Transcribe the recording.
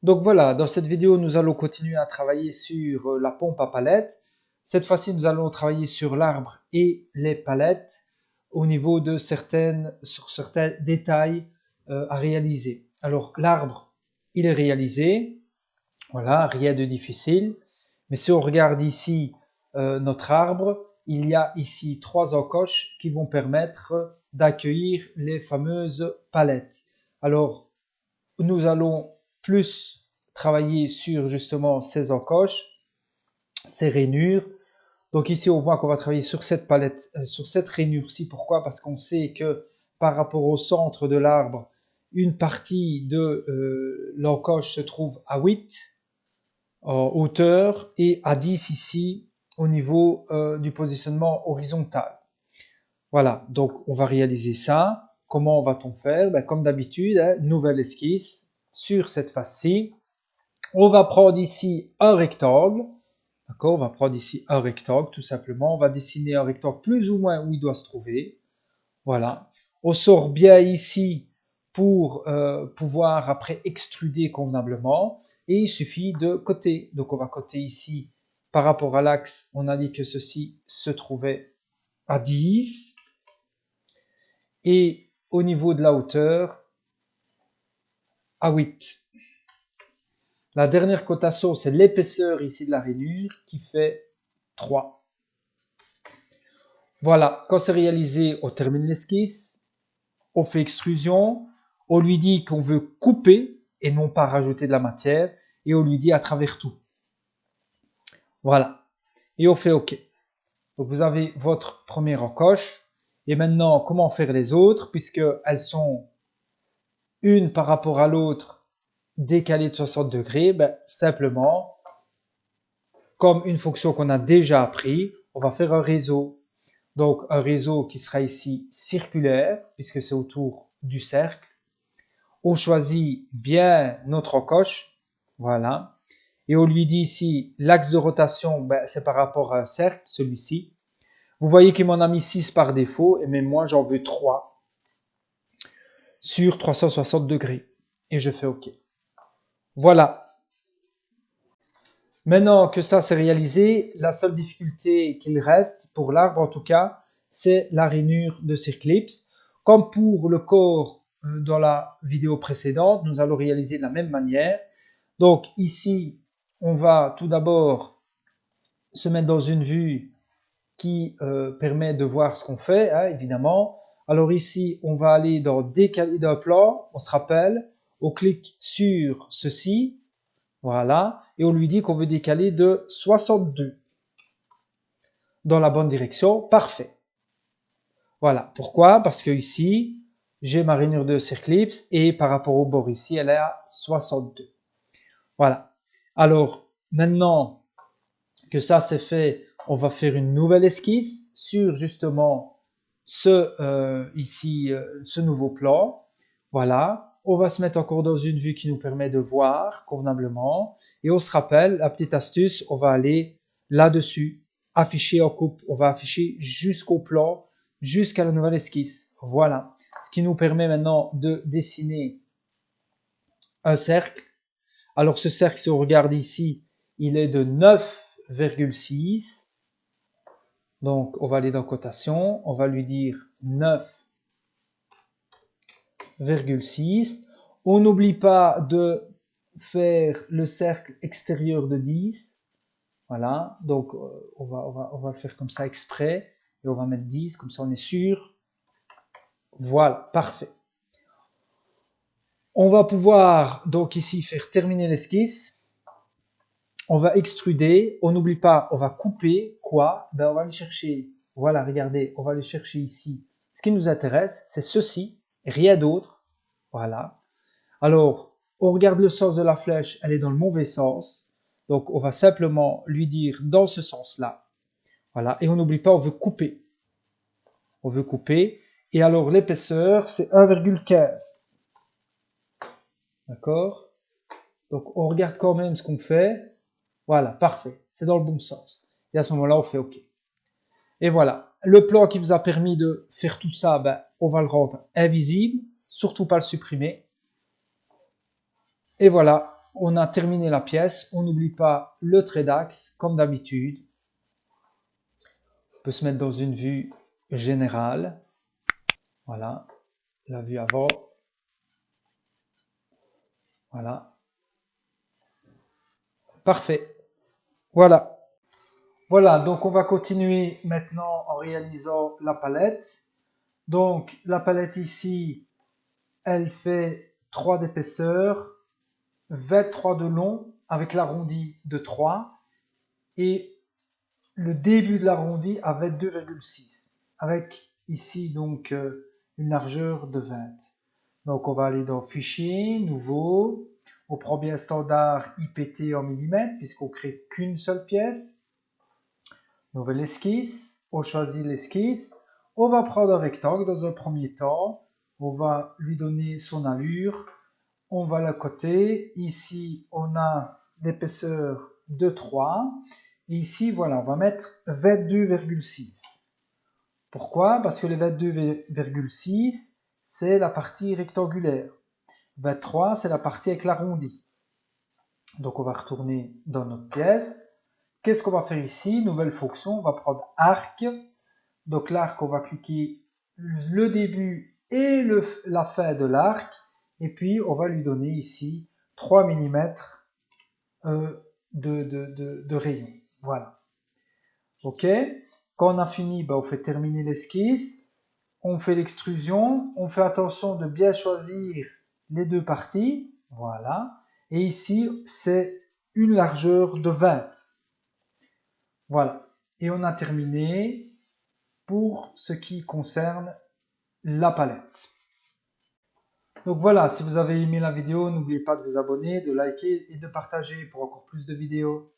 Donc voilà, dans cette vidéo, nous allons continuer à travailler sur la pompe à palettes. Cette fois-ci, nous allons travailler sur l'arbre et les palettes au niveau de sur certains détails à réaliser. Alors l'arbre, il est réalisé, voilà, rien de difficile. Mais si on regarde ici notre arbre, il y a ici 3 encoches qui vont permettre d'accueillir les fameuses palettes. Alors, nous allons plus travailler sur justement ces encoches, ces rainures. Donc ici, on voit qu'on va travailler sur cette palette, sur cette rainure-ci. Pourquoi? Parce qu'on sait que par rapport au centre de l'arbre, une partie de l'encoche se trouve à 8 en hauteur et à 10 ici au niveau du positionnement horizontal. Voilà, donc on va réaliser ça. Comment va-t-on faire? Ben, comme d'habitude, hein, nouvelle esquisse sur cette face-ci. On va prendre ici un rectangle. D'accord, on va prendre ici un rectangle tout simplement. On va dessiner un rectangle plus ou moins où il doit se trouver. Voilà. On sort bien ici pour pouvoir après extruder convenablement. Et il suffit de coter. Donc on va coter ici par rapport à l'axe. On a dit que ceci se trouvait à 10. Et au niveau de la hauteur, à 8. La dernière cotation, c'est l'épaisseur ici de la rainure qui fait 3. Voilà, quand c'est réalisé, on termine l'esquisse, on fait extrusion, on lui dit qu'on veut couper et non pas rajouter de la matière, et on lui dit à travers tout. Voilà, et on fait OK. Donc vous avez votre première encoche, et maintenant, comment faire les autres, puisqu'elles sont une par rapport à l'autre décalées de 60 degrés, ben, simplement, comme une fonction qu'on a déjà appris, on va faire un réseau. Donc un réseau qui sera ici circulaire, puisque c'est autour du cercle. On choisit bien notre encoche, voilà. Et on lui dit ici, l'axe de rotation, ben, c'est par rapport à un cercle, celui-ci. Vous voyez qu'il m'en a mis 6 par défaut, et même moi j'en veux 3 sur 360 degrés. Et je fais OK. Voilà. Maintenant que ça c'est réalisé, la seule difficulté qu'il reste, pour l'arbre en tout cas, c'est la rainure de Circlips. Comme pour le corps dans la vidéo précédente, nous allons réaliser de la même manière. Donc ici, on va tout d'abord se mettre dans une vue qui permet de voir ce qu'on fait, hein, évidemment. Alors ici, on va aller dans décaler d'un plan, on se rappelle, on clique sur ceci, voilà, et on lui dit qu'on veut décaler de 62 dans la bonne direction, parfait. Voilà, pourquoi? Parce que ici, j'ai ma rainure de Circlips et par rapport au bord ici, elle est à 62. Voilà. Alors, maintenant que ça c'est fait, on va faire une nouvelle esquisse sur justement ce nouveau plan. Voilà. On va se mettre encore dans une vue qui nous permet de voir convenablement. Et on se rappelle, la petite astuce, on va aller là-dessus, afficher en coupe. On va afficher jusqu'au plan, jusqu'à la nouvelle esquisse. Voilà. Ce qui nous permet maintenant de dessiner un cercle. Alors ce cercle, si on regarde ici, il est de 9,6. Donc on va aller dans cotation, on va lui dire 9,6. On n'oublie pas de faire le cercle extérieur de 10. Voilà, donc on va le faire comme ça exprès. Et on va mettre 10, comme ça on est sûr. Voilà, parfait. On va pouvoir donc ici faire terminer l'esquisse. On va extruder, on n'oublie pas, on va couper quoi? Ben on va aller chercher, voilà, regardez, on va aller chercher ici. Ce qui nous intéresse, c'est ceci, rien d'autre. Voilà. Alors, on regarde le sens de la flèche, elle est dans le mauvais sens. Donc, on va simplement lui dire dans ce sens-là. Voilà. Et on n'oublie pas, on veut couper. On veut couper. Et alors, l'épaisseur, c'est 1,15. D'accord? Donc, on regarde quand même ce qu'on fait. Voilà, parfait. C'est dans le bon sens. Et à ce moment-là, on fait OK. Et voilà. Le plan qui vous a permis de faire tout ça, ben, on va le rendre invisible. Surtout pas le supprimer. Et voilà. on a terminé la pièce. On n'oublie pas le trait d'axe, comme d'habitude. On peut se mettre dans une vue générale. Voilà, la vue avant. Voilà. Parfait. Voilà. Voilà, donc on va continuer maintenant en réalisant la palette. Donc la palette ici, elle fait 3 d'épaisseur, 23 de long avec l'arrondi de 3 et le début de l'arrondi à 22,6 avec ici donc une largeur de 20. Donc on va aller dans Fichier, Nouveau, on prend bien standard IPT en millimètres puisqu'on crée qu'une seule pièce. Nouvelle esquisse, on choisit l'esquisse, on va prendre un rectangle dans un premier temps, on va lui donner son allure, on va le coter, ici on a l'épaisseur de 3, et ici voilà, on va mettre 22,6. Pourquoi? Parce que le 22,6 c'est la partie rectangulaire, 23 c'est la partie avec l'arrondi. Donc on va retourner dans notre pièce. Qu'est-ce qu'on va faire ici? Nouvelle fonction, on va prendre arc. Donc l'arc, on va cliquer le début et la fin de l'arc. Et puis on va lui donner ici 3 mm de rayon. Voilà. OK. Quand on a fini, on fait terminer l'esquisse. On fait l'extrusion. On fait attention de bien choisir les deux parties. Voilà. Et ici, c'est une largeur de 20. Voilà. Et on a terminé pour ce qui concerne la palette. Donc voilà, si vous avez aimé la vidéo, n'oubliez pas de vous abonner, de liker et de partager pour encore plus de vidéos.